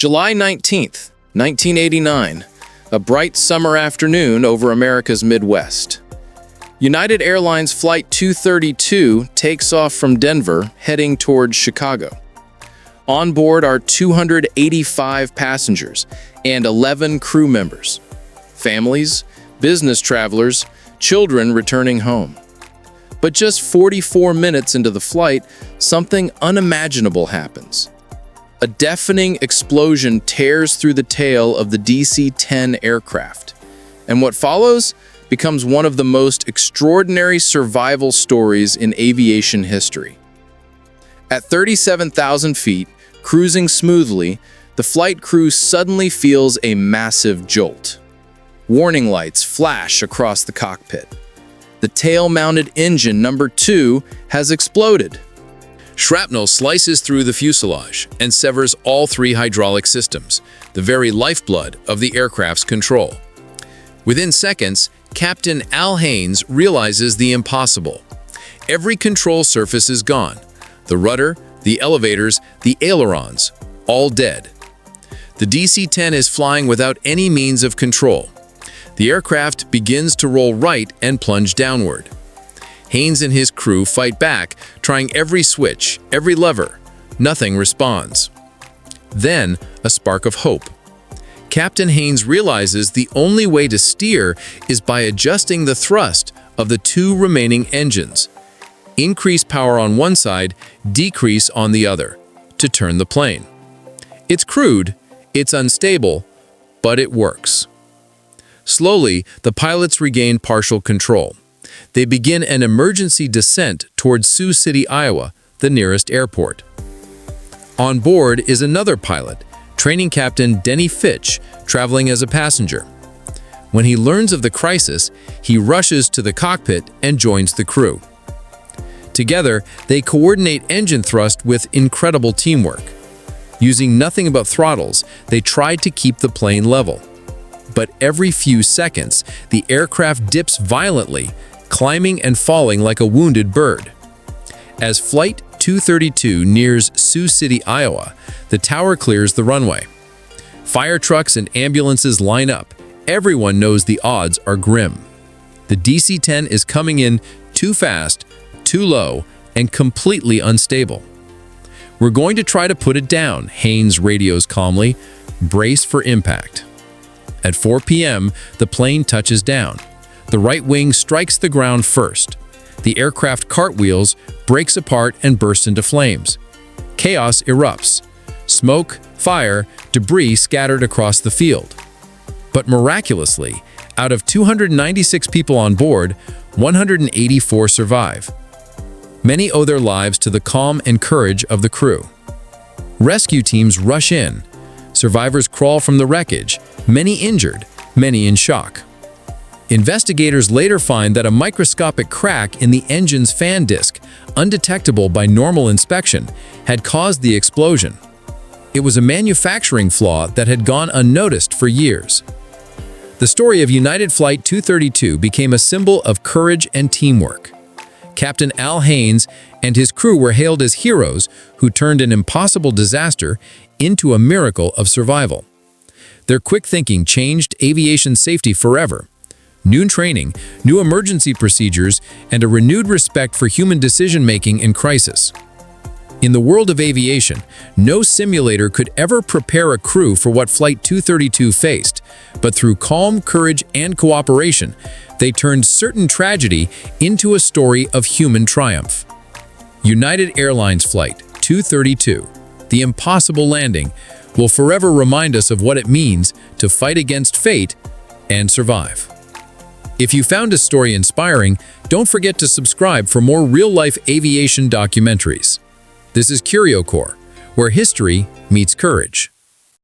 July 19th, 1989, a bright summer afternoon over America's Midwest. United Airlines Flight 232 takes off from Denver, heading towards Chicago. On board are 285 passengers and 11 crew members. Families, business travelers, children returning home. But just 44 minutes into the flight, something unimaginable happens. A deafening explosion tears through the tail of the DC-10 aircraft, and what follows becomes one of the most extraordinary survival stories in aviation history. At 37,000 feet, cruising smoothly, the flight crew suddenly feels a massive jolt. Warning lights flash across the cockpit. The tail-mounted engine number 2 has exploded. Shrapnel slices through the fuselage and severs all 3 hydraulic systems, the very lifeblood of the aircraft's control. Within seconds, Captain Al Haynes realizes the impossible. Every control surface is gone. The rudder, the elevators, the ailerons, all dead. The DC-10 is flying without any means of control. The aircraft begins to roll right and plunge downward. Haynes and his crew fight back, trying every switch, every lever. Nothing responds. Then, a spark of hope. Captain Haynes realizes the only way to steer is by adjusting the thrust of the 2 remaining engines. Increase power on one side, decrease on the other, to turn the plane. It's crude, it's unstable, but it works. Slowly, the pilots regain partial control. They begin an emergency descent towards Sioux City, Iowa, the nearest airport. On board is another pilot, Training Captain Denny Fitch, traveling as a passenger. When he learns of the crisis, he rushes to the cockpit and joins the crew. Together, they coordinate engine thrust with incredible teamwork. Using nothing but throttles, they try to keep the plane level. But every few seconds, the aircraft dips violently, climbing and falling like a wounded bird. As Flight 232 nears Sioux City, Iowa, the tower clears the runway. Fire trucks and ambulances line up. Everyone knows the odds are grim. The DC-10 is coming in too fast, too low, and completely unstable. "We're going to try to put it down," Haynes radios calmly. "Brace for impact." At 4 p.m., the plane touches down. The right wing strikes the ground first. The aircraft cartwheels, breaks apart, and bursts into flames. Chaos erupts. Smoke, fire, debris scattered across the field. But miraculously, out of 296 people on board, 184 survive. Many owe their lives to the calm and courage of the crew. Rescue teams rush in. Survivors crawl from the wreckage, many injured, many in shock. Investigators later find that a microscopic crack in the engine's fan disc, undetectable by normal inspection, had caused the explosion. It was a manufacturing flaw that had gone unnoticed for years. The story of United Flight 232 became a symbol of courage and teamwork. Captain Al Haynes and his crew were hailed as heroes who turned an impossible disaster into a miracle of survival. Their quick thinking changed aviation safety forever. New training, new emergency procedures, and a renewed respect for human decision-making in crisis. In the world of aviation, no simulator could ever prepare a crew for what Flight 232 faced, but through calm, courage, and cooperation, they turned certain tragedy into a story of human triumph. United Airlines Flight 232, the impossible landing, will forever remind us of what it means to fight against fate and survive. If you found this story inspiring, don't forget to subscribe for more real-life aviation documentaries. This is CurioCore, where history meets courage.